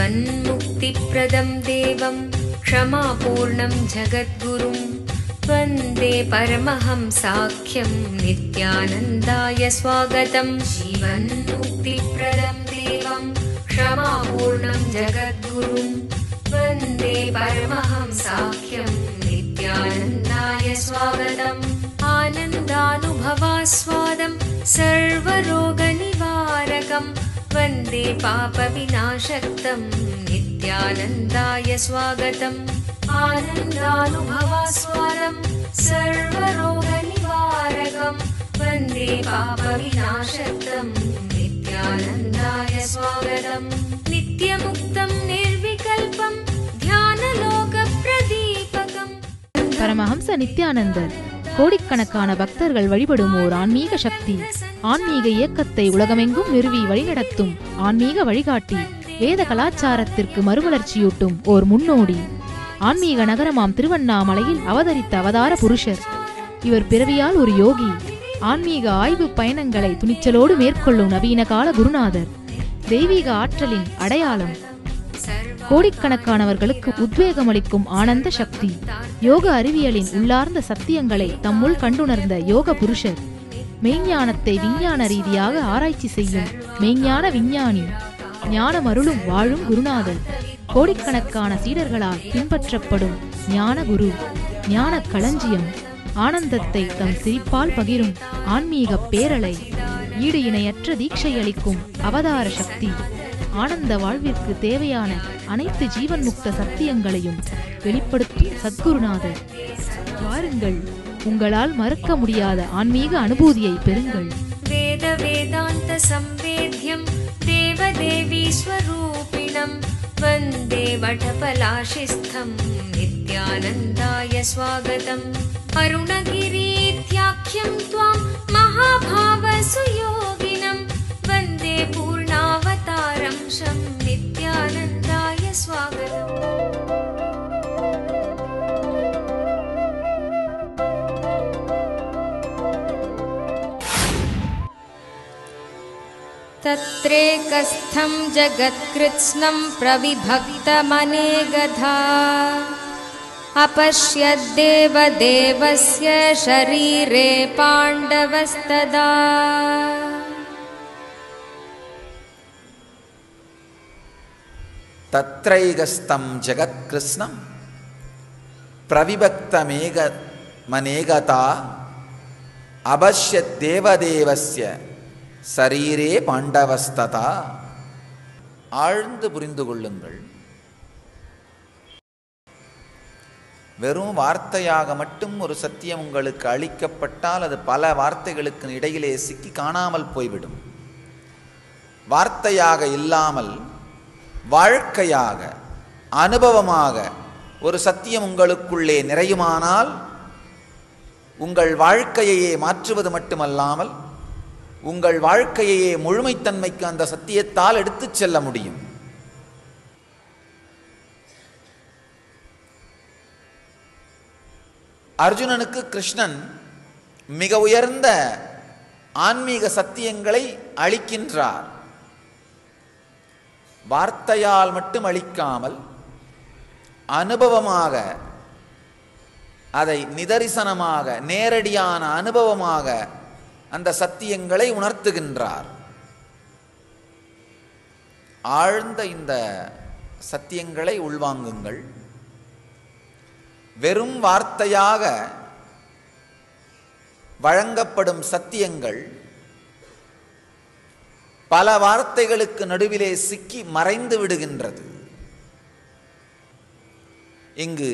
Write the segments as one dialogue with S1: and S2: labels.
S1: जीवन्मुक्तिप्रदं देवं क्षमापूर्णं जगद्गुरुं वन्दे परमहंसाख्यं नित्यानन्दाय स्वागतं। जीवन्मुक्तिप्रदं देवं क्षमापूर्णं जगद्गुरुं वन्दे परमहंसाख्यं नित्यानन्दाय स्वागतम्। आनन्दानुभवास्वादं सर्वरोगनिवारकं वन्दे पापविनाशक्तं नित्यानन्दाय स्वागतम्। आनन्दानुभवास्वादं सर्वरोगनिवारकं वन्दे पापविनाशक्तं नित्यानन्दाय स्वागतम्। नित्यमुक्तं निर्विकल्पं ध्यानलोकप्रदीपकम्।
S2: பரமஹம்ச நித்யானந்தர் கோடிக்கணக்கான பக்தர்கள் வழிபடும் ஓர் ஆன்மீக சக்தி. ஆன்மீக இயக்கத்தை உலகமெங்கும் நிறுவி வழிநடத்தும் ஆன்மீக வழிகாட்டி. வேத கலாச்சாரத்திற்கு மறுமலர்ச்சியூட்டும் ஓர் முன்னோடி. ஆன்மீக நகரமாம் திருவண்ணாமலையில் அவதரித்த அவதார புருஷர். இவர் பிறவியால் ஒரு யோகி. ஆன்மீக ஆய்வு பயணங்களை துணிச்சலோடு மேற்கொள்ளும் நவீன கால குருநாதர். தெய்வீக ஆற்றலின் அடையாளம். கோடிக்கணக்கானவர்களுக்கு உத்வேகம் அளிக்கும் ஆனந்த சக்தி. யோக அறிவியலின் உள்ளார்ந்த சத்தியங்களை தம்முள் கண்டுணர்ந்த யோக புருஷர். மெய்ஞானத்தை விஞ்ஞான ரீதியாக ஆராய்ச்சி செய்யும் மெய்ஞான விஞ்ஞானி. ஞானம் அருளும் வாழும் குருநாதர். கோடிக்கணக்கான சீடர்களால் பின்பற்றப்படும் ஞான குரு. ஞான களஞ்சியம். ஆனந்தத்தை தம் சிரிப்பால் பகிரும் ஆன்மீக பேரலை. ஈடு இணையற்ற தீட்சை அளிக்கும் அவதார சக்தி. ஆனந்த வாழ்விற்கு தேவையான அனைத்து ஜீவன் முக்த சத்தியங்களையும் வெளிப்படுத்தும் சத்குருநாதர். வாருங்கள், உங்களால் மறக்க முடியாத ஆன்மீக அனுபூதியை பெறுங்கள்.
S1: வேத வேதாந்த சம்வேத்யம் தேவதேவி ஸ்வரூபிணம் வந்தே வடபலாஷிஸ்தம் நித்யானந்தாய ஸ்வாகதம். அருணகிரீத்யாख्यं त्वां महाभावसुयोगिनं वन्दे पूर्णावतारं शं नित्यानन्दाय स्वागतम्. तत्रेकस्थं जगत्कृत्स्नं प्रविभक्तमनेकधा अपश्यद्देवदेवस्य शरीरे पाण्डवस्तदा.
S3: तत्रैकस्थं जगत्कृत्स्नं प्रविभक्तमनेकधा अपश्यद्देवदेवस्य சரீரே பாண்டவஸ்ததா. ஆழ்ந்து புரிந்து கொள்ளுங்கள். வெறும் வார்த்தையாக மட்டும் ஒரு சத்தியம் உங்களுக்கு அளிக்கப்பட்டால் அது பல வார்த்தைகளுக்கு இடையிலே சிக்கி காணாமல் போய்விடும். வார்த்தையாக இல்லாமல் வாழ்க்கையாக அனுபவமாக ஒரு சத்தியம் உங்களுக்குள்ளே நிறையுமானால் உங்கள் வாழ்க்கையையே மாற்றுவது மட்டுமல்லாமல் உங்கள் வாழ்க்கையையே முழுமைத்தன்மைக்கு அந்த சத்தியத்தால் எடுத்துச் செல்ல முடியும். அர்ஜுனனுக்கு கிருஷ்ணன் மிக உயர்ந்த ஆன்மீக சத்தியங்களை அளிக்கின்றார். வார்த்தையால் மட்டும் அளிக்காமல் அனுபவமாக, அதை நிதரிசனமாக நேரடியான அனுபவமாக அந்த சத்தியங்களை உணர்த்துகின்றார். ஆழ்ந்த இந்த சத்தியங்களை உள்வாங்குங்கள். வெறும் வார்த்தையாக வழங்கப்படும் சத்தியங்கள் பல வார்த்தைகளுக்கு நடுவிலே சிக்கி மறைந்து விடுகின்றது. இங்கு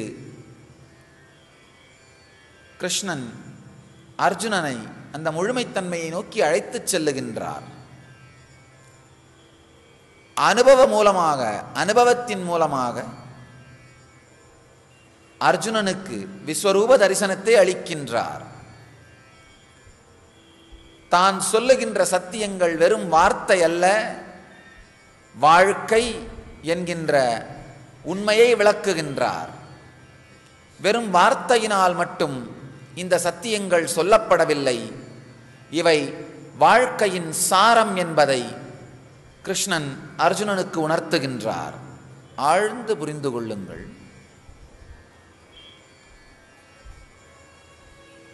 S3: கிருஷ்ணன் அர்ஜுனனை அந்த முழுமைத்தன்மையை நோக்கி அழைத்துச் செல்லுகின்றார். அனுபவத்தின் மூலமாக அர்ஜுனனுக்கு விஸ்வரூப தரிசனத்தை அளிக்கின்றார். தான் சொல்லுகின்ற சத்தியங்கள் வெறும் வார்த்தை அல்ல, வாழ்க்கை என்கின்ற உண்மையை விளக்குகின்றார். வெறும் வார்த்தையினால் மட்டும் இந்த சத்தியங்கள் சொல்லப்படவில்லை, இவை வாழ்க்கையின் சாரம் என்பதை கிருஷ்ணன் அர்ஜுனனுக்கு உணர்த்துகின்றார். ஆழ்ந்து புரிந்து கொள்ளுங்கள்.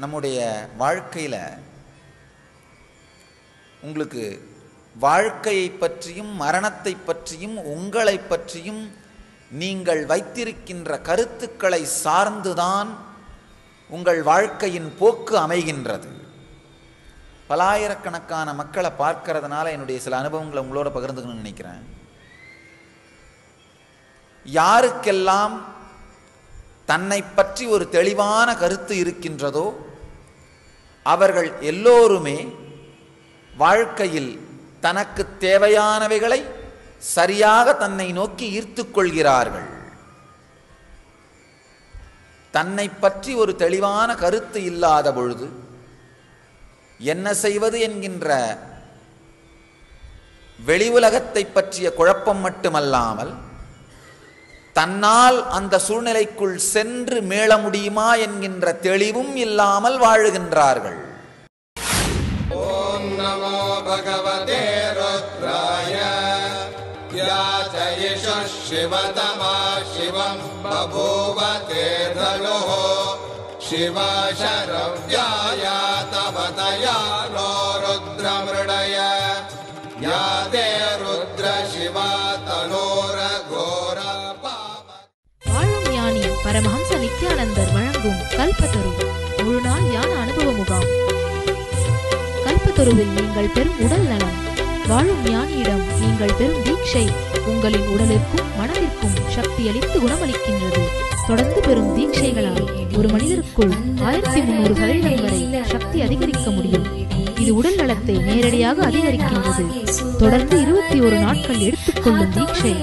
S3: நம்முடைய வாழ்க்கையில் உங்களுக்கு வாழ்க்கையை பற்றியும் மரணத்தை பற்றியும் உங்களை பற்றியும் நீங்கள் வைத்திருக்கின்ற கருத்துக்களை சார்ந்துதான் உங்கள் வாழ்க்கையின் போக்கு அமைகின்றது. பலாயிரக்கணக்கான மக்களை பார்க்கறதுனால என்னுடைய சில அனுபவங்களை உங்களோட பகிர்ந்துக்கணும்னு நினைக்கிறேன். யாருக்கெல்லாம் தன்னை பற்றி ஒரு தெளிவான கருத்து இருக்கின்றதோ அவர்கள் எல்லோருமே வாழ்க்கையில் தனக்கு தேவையானவைகளை சரியாக தன்னை நோக்கி ஈர்த்து கொள்கிறார்கள். தன்னை பற்றி ஒரு தெளிவான கருத்து இல்லாத பொழுது என்ன செய்வது என்கின்ற வெளி உலகத்தை பற்றிய குழப்பம் மட்டுமல்லாமல் தன்னால் அந்த சூழ்நிலைக்குள் சென்று மீள முடியுமா என்கின்ற தெளிவும் இல்லாமல் வாழுகின்றார்கள்.
S4: ஓம் நமோ பகவதே ருத்ராய யாசயிஷ சிவதமா சிவம் பபூவ தேதலோஹ சிவசரவ்யாய தவதயா நோ ருத்ரமிருடய யாதே ருத்ர சிவா தனோர கோர பாப.
S2: வாழும் ஞானி பரமஹம்ச நித்யானந்தர் வழங்கும் கல்பத்தரு முழுநாள் ஞான அனுபவ முகாம். கல்பத்தருவில் நீங்கள் பெறும் உடல் நலம், வாழும் ஞானியிடம் நீங்கள் பெறும் தீட்சை உங்களின் உடலிற்கும் மனதிற்கும் சக்தி அளித்து குணமளிக்கின்றது. தொடர்ந்து பெறும் தீட்சைகளால் ஒரு மனிதருக்குள் 1300 சதவீதம் வரை சக்தி அதிகரிக்க முடியும். இது உடல் நலத்தை நேரடியாக அதிகரிக்கின்றது. தொடர்ந்து 21 நாட்கள் எடுத்துக்கொள்ளும் தீட்சை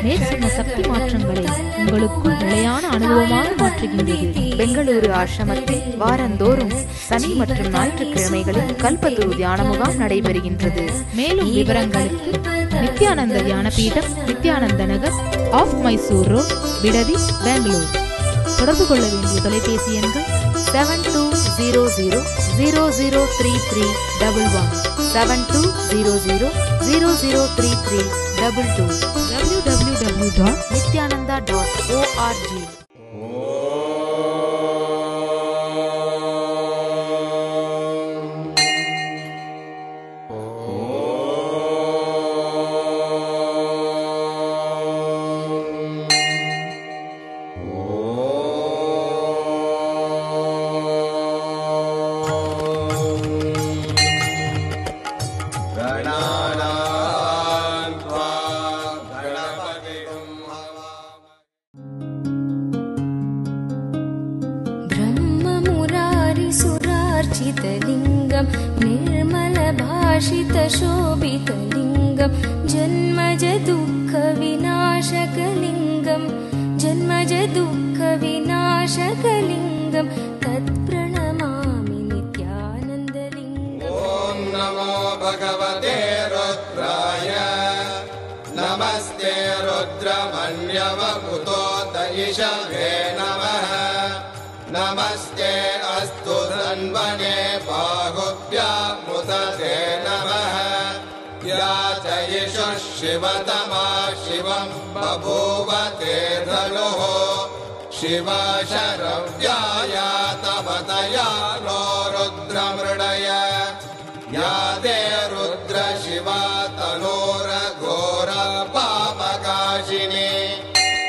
S2: மேற்சொன்ன சக்தி மாற்றங்களை உங்களுக்குள் நிலையான அனுபவமாக மாற்றுகின்றது. பெங்களூரு ஆசிரமத்தில் வாரந்தோறும் சனி மற்றும் ஞாயிற்றுக்கிழமைகளில் கல்பத்தரு தியான முகாம் நடைபெறுகின்றது. மேலும் விவரங்களுக்கு நித்யானந்த தியான பீடம், நித்யானந்த நகர், ஆஃப் மைசூர் ரோட், பிடதி, பெங்களூர். தொடர்பு கொள்ள வேண்டிய தொலைபேசி எண்கள் 7200003311, 7200003322, www.nityananda.org.
S1: ब्रह्ममुरारिसुरार्चितलिङ्गं निर्मलभाषितशोभितलिङ्गं जन्मजदुःखविनाशकलिङ्गं जन्मजदुःखविनाशकलिङ्गं तत्प्रणमामि नित्यानन्दलिङ्गम्.
S4: ॐ नमो भगवते रुद्राय नमस्ते रुद्रमन्यवपुतो दयिषवे नमः नमस्ते अस्तु धन्वने बाहुभ्यामुदते नमः याचयिषु शिवतमा शिवं बभूव ते धनुः शिवशरव्याय तवतया नो रुद्रमृडय यादे रुद्र शिवा तनोर घोर पापकाशिनी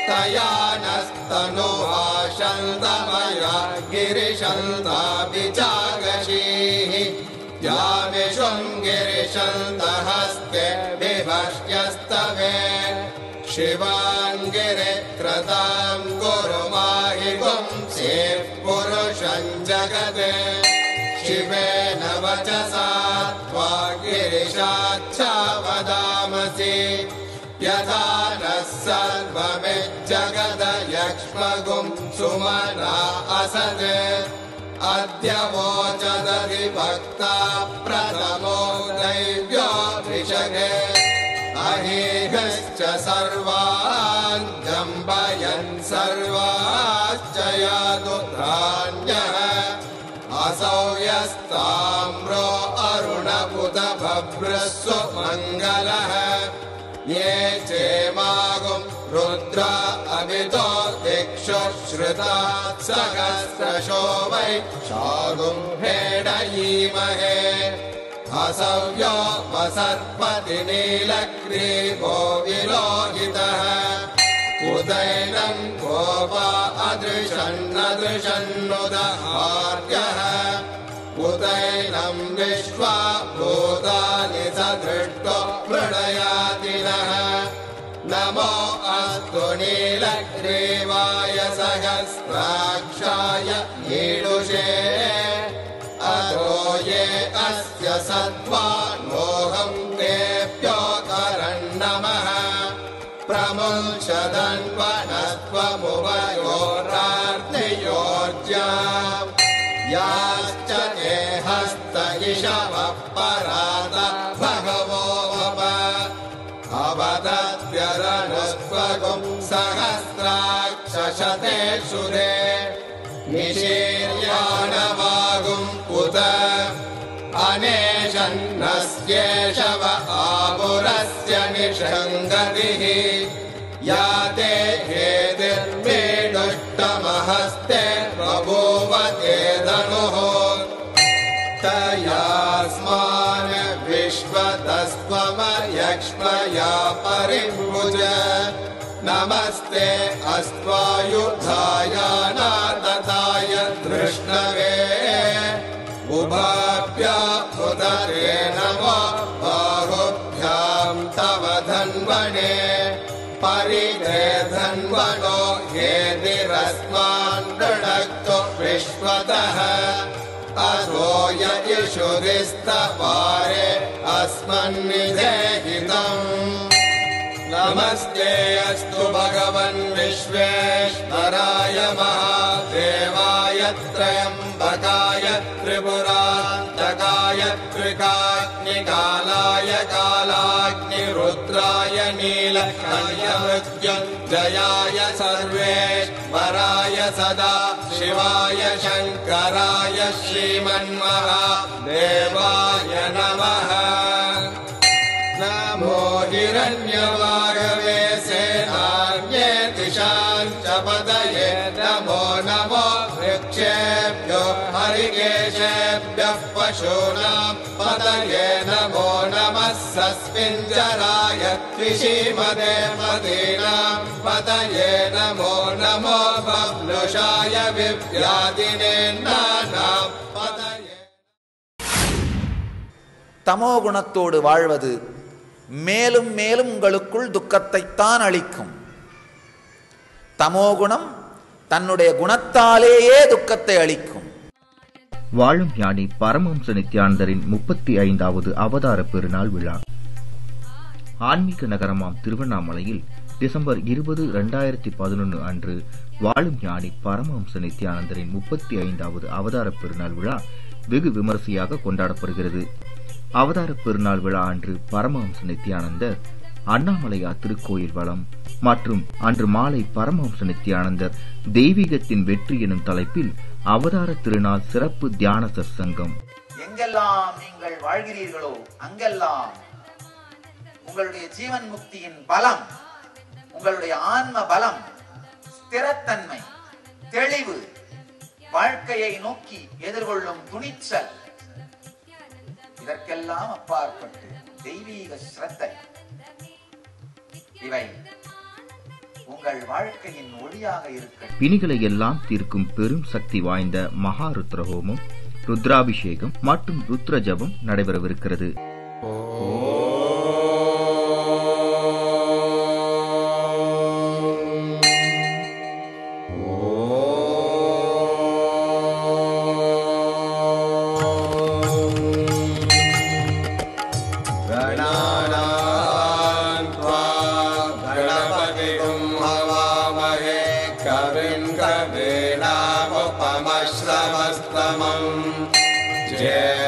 S4: तया नस्तनुभाषन्तमया गिरिशन्ताभिजागशीः या विशृङ्गिरिशन्तहस्ते विभष्ट्यस्तवे शिवाङ्गिरिक्रतां गुरुमाहि गुंसेः पुरुषं जगते शिवेन वचसा त्वा गिरिशाच्छा वदामसि यथा नः सर्वमिज्जगदयक्ष्मगुं सुमना असत् अद्य वोचदधिभक्ता प्रथमो दैव्यो ऋषगे अहीहश्च सर्वान् जम्बयन् सर्वाश्च यादुधान्यः असौ यस्ताम्रो अरुणपुतभभ्रस्व मङ्गलः ये चेमागुं रुद्रा अमितो दिक्षुश्रुता सहस्रशो वै शागुम्भेण ईमहे असव्यो वसर्पति नीलग्रीवो विलोहितः उदैनं गोपा अदृशन्नदृशन्नुदहार्यः उदैनं विश्वा भूतानि सदृष्टो मृडयातिनः नमो अस्तु नीलग्रीवाय सहस्राक्षाय ईडुषे अतो ये अस्य सत्त्वान्मोहं तेभ्यो करन्नमः प्रमुञ्चदन्वनत्वमुभयोरार्थियोज्या याश्च ते हस्त इषवः परात भगवो वप अवदत्यरनुस्त्वगुं सहस्राक्षशते सुरे निशीर्याणवागुं उत अनेशन्नस्येषव आपुरस्य निषङ्गतिः या ते हेतिर्मेडुष्टमहस्ते बभूव ते धनुः तयास्मान् विश्वतस्त्वमयक्ष्मया परिभुज नमस्ते अस्त्वायुधाय नातताय धृष्णवे उभाभ्यामुदरे नमो बाहुभ्यां तव धन्वने परिधे धन्वनो हेतिरस्मान् दृढक्तो विश्वतः असोय इषुरिस्तवारे अस्मन्निधेहितम् नमस्ते अस्तु भगवन् विश्वेश्वराय महादेवाय त्र्यम्बकाय त्रिपुरान्तकाय त्रिकाग्निकालाय कालाग्निरुद्राय नीलकण्ठाय मृत्युञ्जयाय सर्वेश्वराय सदा शिवाय शङ्कराय श्रीमन्महादेवाय नमः नमो हिरण्यवागवे सेनान्ये दिशां च पदये नमो नमो वृक्षेभ्यो हरिकेशेभ्यः पशूनां पदये नमो नमः सस्मिञ्जराय त्रिशीमदे मदीनां पदये नमो नमो बब्लुषाय विव्यादिने नानां पदये
S3: தமோ குணத்தோடு வாழ்வது மேலும் மேலும் உங்களுக்குள் துக்கத்தைத்தான் அளிக்கும். தமோகுணம் தன்னுடைய குணத்தாலேயே துக்கத்தை அளிக்கும்.
S5: வாழும் ஞானி பரமஹம்ச நித்யானந்தரின் 35வது அவதார பெருநாள் விழா ஆன்மீக நகரமாம் திருவண்ணாமலையில் டிசம்பர் 20, 2011 அன்று வாழும் ஞானி பரமஹம்ச நித்யானந்தரின் 35வது அவதார பெருநாள் விழா வெகு விமரிசையாக கொண்டாடப்படுகிறது. அவதார பெருநாள் விழா அன்று பரமஹம்ச நித்யானந்தர் அண்ணாமலையா திருக்கோயில் வளம் மற்றும் அன்று மாலை பரமஹம்ச நித்யானந்தர் தெய்வீகத்தின் வெற்றி எனும் தலைப்பில் அவதார திருநாள் சிறப்பு தியான சற்சங்கம்.
S3: எங்கெல்லாம் நீங்கள் வாழ்கிறீர்களோ அங்கெல்லாம் உங்களுடைய ஜீவன் முக்தியின் பலம், உங்களுடைய ஆன்ம பலம், ஸ்திரத்தன்மை, தெளிவு, வாழ்க்கையை நோக்கி எதிர்கொள்ளும் துணிச்சல், இதற்கெல்லாம் அப்பாற்பட்டு தெய்வீக ஸ்ரத்தை, இவை உங்கள் வாழ்க்கையின் ஒளியாக இருக்க
S5: பிணிகளை எல்லாம் தீர்க்கும் பெரும் சக்தி வாய்ந்த மகா ருத்ரஹோமம், ருத்ராபிஷேகம் மற்றும் ருத்ர ஜபம் நடைபெறவிருக்கிறது.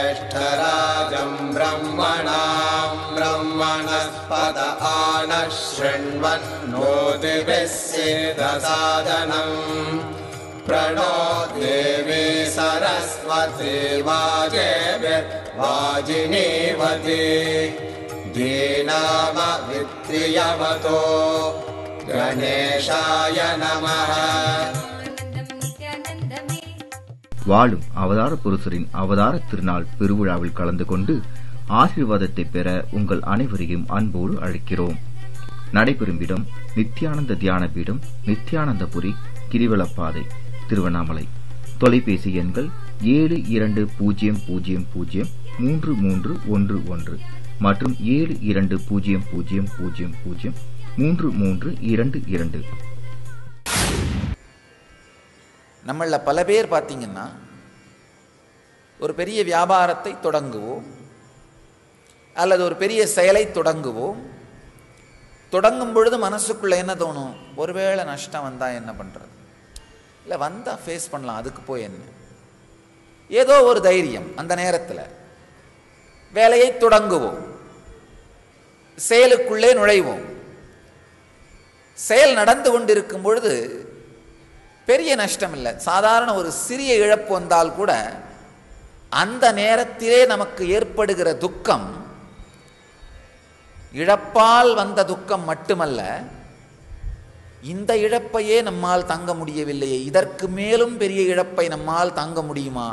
S4: ज्येष्ठराजम् ब्रह्मणाम् ब्रह्मणस्पत आनः शृण्वन्नोतिभिः सीदसादनम् प्रणो देवी सरस्वती वाजेभिर्वाजिनीवती दीनामवित्रियवतो கணேசாய நமः.
S5: வாழும் அவதார புருஷரின் அவதார திருநாள் பெருவிழாவில் கலந்து கொண்டு ஆசீர்வாதத்தை பெற உங்கள் அனைவரையும் அன்போடு அழைக்கிறோம். நடைபெறும் இடம் நித்யானந்த தியான பீடம், நித்யானந்தபுரி, கிரிவலப்பாதை, திருவண்ணாமலை. தொலைபேசி எண்கள் 72003311 மற்றும் 7200003322.
S3: நம்மள பல பேர் பார்த்தீங்கன்னா ஒரு பெரிய வியாபாரத்தை தொடங்குவோம் அல்லது ஒரு பெரிய செயலை தொடங்குவோம். தொடங்கும் பொழுது மனசுக்குள்ள என்ன தோணும்? ஒருவேளை நஷ்டம் வந்தா என்ன பண்றது, இல்லை வந்தா ஃபேஸ் பண்ணலாம், அதுக்கு போய் என்ன, ஏதோ ஒரு தைரியம். அந்த நேரத்தில் வேலையை தொடங்குவோம், செயலுக்குள்ளே நுழைவோம். செயல் நடந்து கொண்டிருக்கும் பொழுது பெரிய நஷ்டம் இல்லை, சாதாரண ஒரு சிறிய இழப்பு வந்தால் கூட அந்த நேரத்திலே நமக்கு ஏற்படுகிற துக்கம் இழப்பால் வந்த துக்கம் மட்டுமல்ல, இந்த இழப்பையே நம்மால் தாங்க முடியவில்லையே, இதற்கு மேலும் பெரிய இழப்பை நம்மால் தாங்க முடியுமா,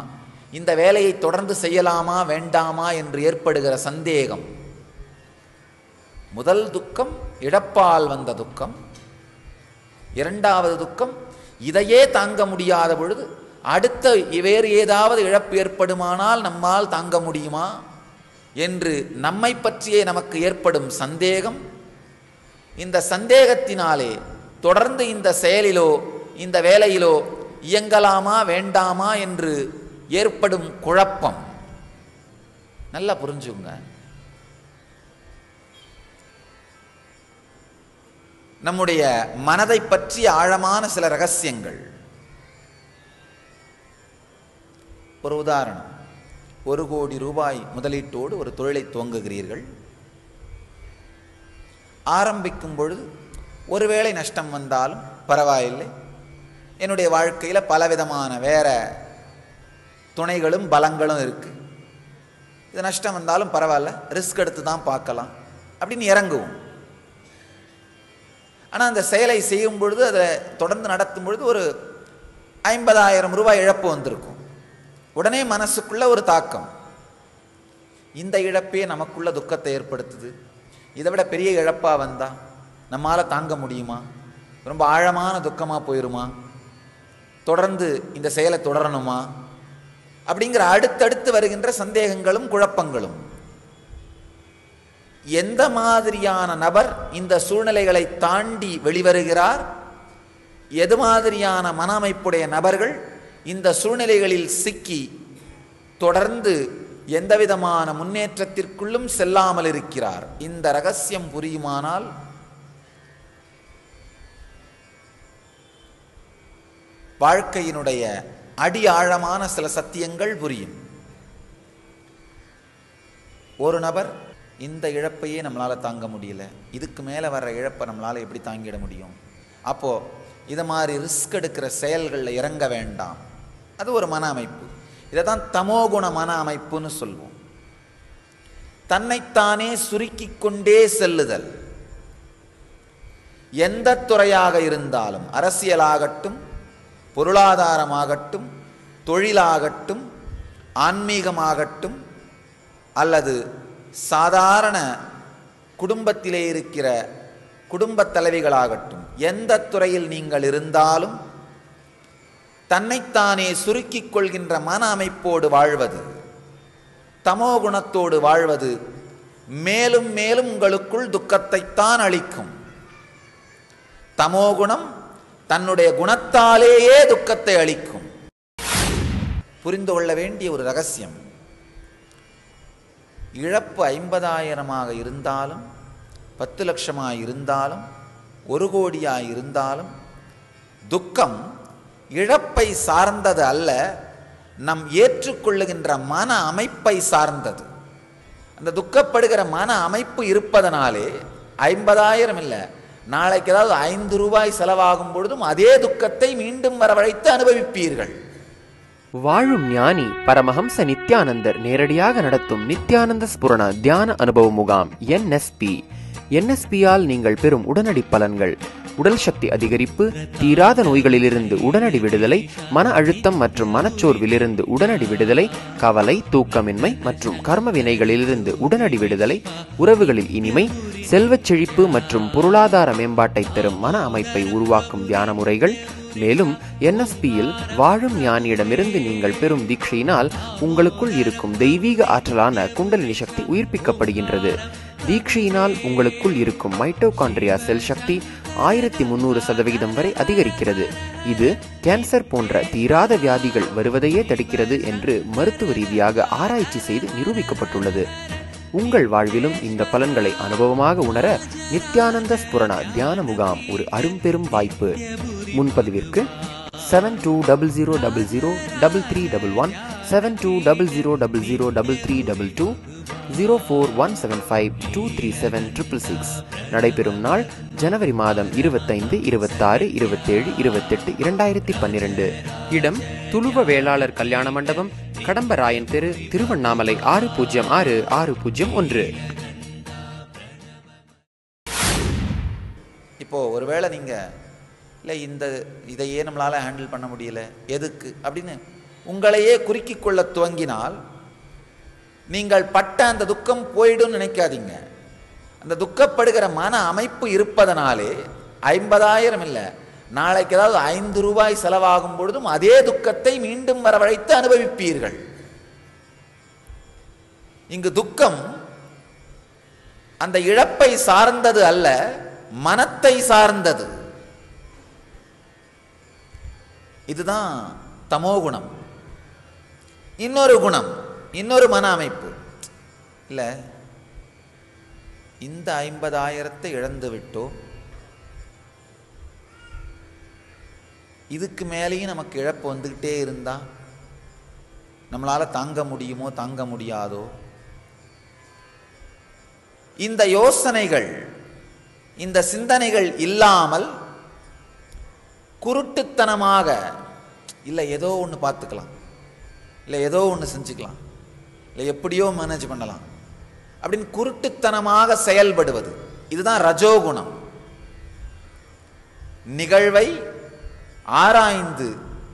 S3: இந்த வேலையை தொடர்ந்து செய்யலாமா வேண்டாமா என்று ஏற்படுகிற சந்தேகம். முதல் துக்கம் இழப்பால் வந்த துக்கம். இரண்டாவது துக்கம் இதையே தாங்க முடியாத பொழுது அடுத்த வேறு ஏதாவது இழப்பு ஏற்படுமானால் நம்மால் தாங்க முடியுமா என்று நம்மை பற்றியே நமக்கு ஏற்படும் சந்தேகம். இந்த சந்தேகத்தினாலே தொடர்ந்து இந்த செயலிலோ இந்த வேலையிலோ இயங்கலாமா வேண்டாமா என்று ஏற்படும் குழப்பம். நல்லா புரிஞ்சுங்க, நம்முடைய மனதை பற்றிய ஆழமான சில ரகசியங்கள். ஒரு உதாரணம், 1 கோடி ரூபாய் முதலீட்டோடு ஒரு தொழிலை துவங்குகிறீர்கள். ஆரம்பிக்கும் பொழுது ஒருவேளை நஷ்டம் வந்தாலும் பரவாயில்லை, என்னுடைய வாழ்க்கையில் பலவிதமான வேற துணைகளும் பலங்களும் இருக்குது, இது நஷ்டம் வந்தாலும் பரவாயில்ல, ரிஸ்க் எடுத்து தான் பார்க்கலாம் அப்படின்னு இறங்குவோம். ஆனால் அந்த செயலை செய்யும் பொழுது, அதை தொடர்ந்து நடத்தும் பொழுது ஒரு 50,000 ரூபாய் இழப்பு வந்திருக்கும். உடனே மனசுக்குள்ள ஒரு தாக்கம், இந்த இழப்பே நமக்குள்ள துக்கத்தை ஏற்படுத்துது, இதை விட பெரிய இழப்பாக வந்தா நம்மால் தாங்க முடியுமா, ரொம்ப ஆழமான துக்கமாக போயிருமா, தொடர்ந்து இந்த செயலை தொடரணுமா அப்படிங்கிற அடுத்தடுத்து வருகின்ற சந்தேகங்களும் குழப்பங்களும். எந்த மாதிரியான நபர் இந்த சூழ்நிலைகளை தாண்டி வெளிவருகிறார், எது மாதிரியான மன அமைப்புடைய நபர்கள் இந்த சூழ்நிலைகளில் சிக்கி தொடர்ந்து எந்தவிதமான முன்னேற்றத்திற்குள்ளும் செல்லாமல் இருக்கிறார், இந்த ரகசியம் புரியுமானால் வாழ்க்கையினுடைய அடி ஆழமான சில சத்தியங்கள் புரியும். ஒரு நபர் இந்த இழப்பையே நம்மளால் தாங்க முடியல, இதுக்கு மேலே வர்ற இழப்பை நம்மளால் எப்படி தாங்கிட முடியும், அப்போது இதை மாதிரி ரிஸ்க் எடுக்கிற செயல்களில் இறங்க வேண்டாம். அது ஒரு மன அமைப்பு. இதை தான் தமோகுண மன அமைப்புன்னு சொல்வோம். தன்னைத்தானே சுருக்கி கொண்டே செல்லுதல். எந்த துறையாக இருந்தாலும், அரசியலாகட்டும், பொருளாதாரமாகட்டும், தொழிலாகட்டும், ஆன்மீகமாகட்டும், அல்லது சாதாரண குடும்பத்திலே இருக்கிற குடும்பத் தலைவிகளாகட்டும், எந்த துறையில் நீங்கள் இருந்தாலும் தன்னைத்தானே சுருக்கிக் கொள்கின்ற மன அமைப்போடு வாழ்வது, தமோகுணத்தோடு வாழ்வது மேலும் மேலும் உங்களுக்குள் துக்கத்தைத்தான் அளிக்கும். தமோகுணம் தன்னுடைய குணத்தாலேயே துக்கத்தை அளிக்கும். புரிந்து கொள்ள வேண்டிய ஒரு ரகசியம், இழப்பு 50,000 இருந்தாலும், 10 லட்சமாக இருந்தாலும், 1 கோடியாக இருந்தாலும், துக்கம் இழப்பை சார்ந்தது அல்ல, நம் ஏற்றுக்கொள்ளுகின்ற மன அமைப்பை சார்ந்தது. அந்த துக்கப்படுகிற மன அமைப்பு இருப்பதனாலே 50,000 இல்லை, நாளைக்கு ஏதாவது 5 ரூபாய் செலவாகும் பொழுதும் அதே துக்கத்தை மீண்டும் வரவழைத்து அனுபவிப்பீர்கள்.
S6: வாழும் ஞானி பரமஹம்ச நித்யானந்தர் நேரடியாக நடத்தும் நித்யானந்த ஸ்புரண தியான அனுபவ முகாம் NSP. NSP-யால் நீங்கள் பெறும் உடனடி பலன்கள்: உடல் சக்தி அதிகரிப்பு, தீராத நோய்களிலிருந்து உடனடி விடுதலை, மன அழுத்தம் மற்றும் மனச்சோர்விலிருந்து உடனடி விடுதலை, கவலை, தூக்கமின்மை மற்றும் கர்ம வினைகளிலிருந்து உடனடி விடுதலை, உறவுகளில் இனிமை, செல்வச் செழிப்பு மற்றும் பொருளாதார மேம்பாட்டை தரும் மன அமைப்பை உருவாக்கும் தியான முறைகள். மேலும் NSPயில் வாழும் ஞானியிடமிருந்து நீங்கள் பெறும் தீட்சையினால் உங்களுக்குள் இருக்கும் தெய்வீக ஆற்றலான குண்டலினி சக்தி உயிர்ப்பிக்கப்படுகின்றது. தீட்சையினால் உங்களுக்குள் இருக்கும் மைட்டோகாண்ட்ரியா செல் சக்தி 1300% வரை அதிகரிக்கிறது. இது கேன்சர் போன்ற தீராத வியாதிகள் வருவதையே தடுக்கிறது என்று மருத்துவ ரீதியாக ஆராய்ச்சி செய்து நிரூபிக்கப்பட்டுள்ளது. உங்கள் வாழ்விலும் இந்த பலன்களை அனுபவமாக உணர நித்யானந்த ஸ்புரணா தியான முகாம் ஒரு அரும்பெரும் வாய்ப்பு. முன்பதிவிற்கு 7200003311 7200003322 04175237666. நடைபெறும் நாள் ஜனவரி மாதம் 25, 26, 27, 28, 2012. இடம் துளுவ வேளாளர் கல்யாண மண்டபம், கடம்பராயன் தெரு, திருவண்ணாமலை 606601.
S3: இப்போ ஒருவேளை நீங்க இல்லை இதையே நம்மளால ஹேண்டில் பண்ண முடியல, எதுக்கு அப்படின்னு உங்களையே குறுக்கிக் கொள்ள துவங்கினால் நீங்கள் பட்ட அந்த துக்கம் போயிடும் நினைக்காதீங்க. அந்த துக்கப்படுகிற மன அமைப்பு இருப்பதனாலே 50,000 இல்லை, நாளைக்கு ஏதாவது 5 ரூபாய் செலவாகும் பொழுதும் அதே துக்கத்தை மீண்டும் வரவழைத்து அனுபவிப்பீர்கள். இங்கு துக்கம் அந்த இழப்பை சார்ந்தது அல்ல, மனத்தை சார்ந்தது. இதுதான் தமோகுணம். இன்னொரு குணம், இன்னொரு மன அமைப்பு. இல்லை, இந்த 50,000 இழந்து விட்டோம், இதுக்கு மேலேயும் நமக்கு இழப்பு வந்துக்கிட்டே இருந்தா நம்மளால தாங்க முடியுமோ தாங்க முடியாதோ? இந்த யோசனைகள், இந்த சிந்தனைகள் இல்லாமல் குருட்டுத்தனமாக இல்லை ஏதோ ஒன்று பார்த்துக்கலாம், இல்லை ஏதோ ஒன்று செஞ்சுக்கலாம், இல்லை எப்படியோ மேனேஜ் பண்ணலாம் அப்படின்னு குருட்டுத்தனமாக செயல்படுவது, இதுதான் ரஜோகுணம். நிகழ்வை ஆராய்ந்து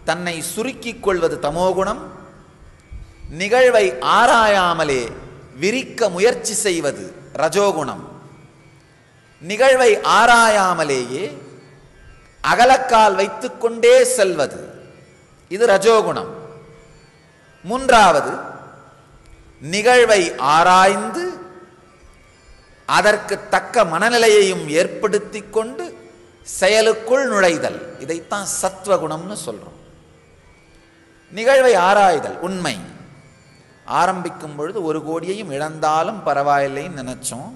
S3: தன்னை சுருக்கிக் கொள்வது தமோகுணம். நிகழ்வை ஆராயாமலே விரிக்க முயற்சி செய்வது ரஜோகுணம். நிகழ்வை ஆராயாமலேயே அகலக்கால் வைத்துக்கொண்டே செல்வது, இது ரஜோகுணம். மூன்றாவது, நிகழ்வை ஆராய்ந்து அதற்கு தக்க மனநிலையையும் ஏற்படுத்தி கொண்டு செயலுக்குள் நுழைதல், இதைத்தான் சத்வகுணம்னு சொல்றோம். நிகழ்வை ஆராய்தல் உண்மை. ஆரம்பிக்கும் பொழுது 1 கோடியையும் இழந்தாலும் பரவாயில்லைன்னு நினைச்சோம்.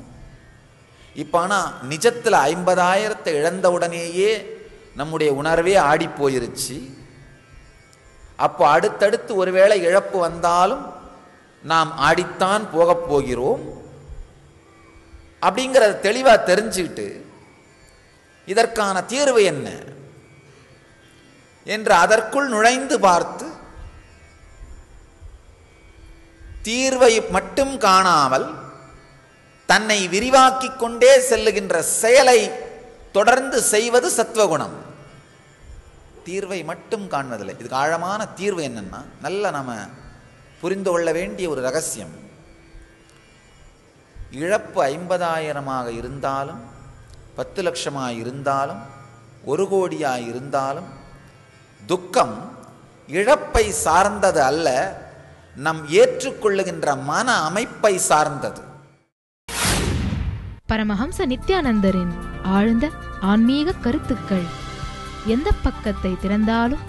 S3: இப்போ ஆனால் நிஜத்தில் 50,000 இழந்தவுடனேயே நம்முடைய உணர்வே ஆடி போயிருச்சு. அப்போ அடுத்தடுத்து ஒருவேளை இழப்பு வந்தாலும் நாம் ஆடித்தான் போகப் போகிறோம் அப்படிங்கிறத தெளிவாக தெரிஞ்சுக்கிட்டு இதற்கான தீர்வு என்ன என்று அதற்குள் நுழைந்து பார்த்து தீர்வை மட்டும் காணாமல் தன்னை விரிவாக்கிக் கொண்டே செல்லுகின்ற செயலை தொடர்ந்து செய்வது சத்வகுணம். தீர்வை மட்டும் காண்பதில்லை. இதுக்கு ஆழமான தீர்வு என்னன்னா, நல்ல நம்ம புரிந்து கொள்ள வேண்டிய ஒரு ரகசியம். இழப்பு 50,000 இருந்தாலும் 10 லட்சமாக இருந்தாலும் 1 கோடியாக இருந்தாலும் துக்கம் இழப்பை சார்ந்தது அல்ல, நம் ஏற்றுக்கொள்ளுகின்ற மன அமைப்பை சார்ந்தது.
S2: பரமஹம்ச நித்யானந்தரின் ஆழ்ந்த ஆன்மீக கருத்துக்கள். எந்த பக்கத்தை திறந்தாலும்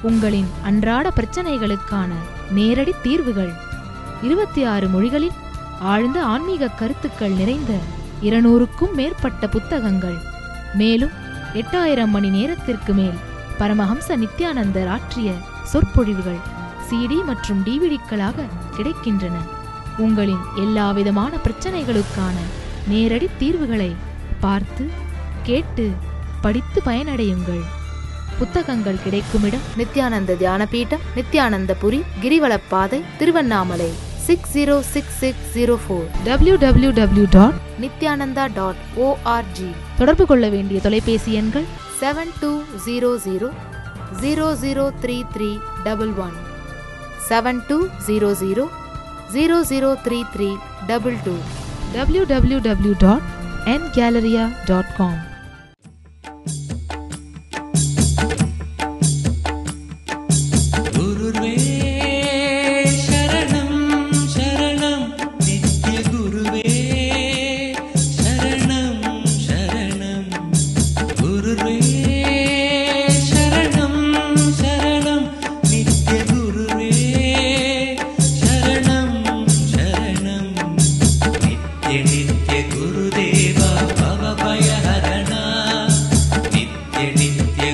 S2: உங்களின் அன்றாட பிரச்சனைகளுக்கான நேரடி தீர்வுகள். 26 மொழிகளில் ஆழ்ந்த ஆன்மீக கருத்துக்கள் நிறைந்த 200க்கும் மேற்பட்ட புத்தகங்கள். மேலும் 8000 மணி நேரத்திற்கு மேல் பரமஹம்ச நித்யானந்தர் ஆற்றிய சொற்பொழிவுகள் CD மற்றும் DVDக்களாக கிடைக்கின்றன. உங்களின் எல்லாவிதமான பிரச்சனைகளுக்கான நேரடி தீர்வுகளை பார்த்து கேட்டு படித்து பயனடையுங்கள். புத்தகங்கள் கிடைக்கும் இடம் நித்யானந்த தியானபீடம், நித்யானந்தபுரி, கிரிவலப்பாதை, திருவண்ணாமலை 606604. www.nithyananda.org. தொடர்பு கொள்ள வேண்டிய தொலைபேசி எண்கள்
S7: 7200003311 7200003322
S2: www.ngalleria.com.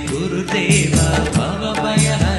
S8: Gurudeva Baba Baya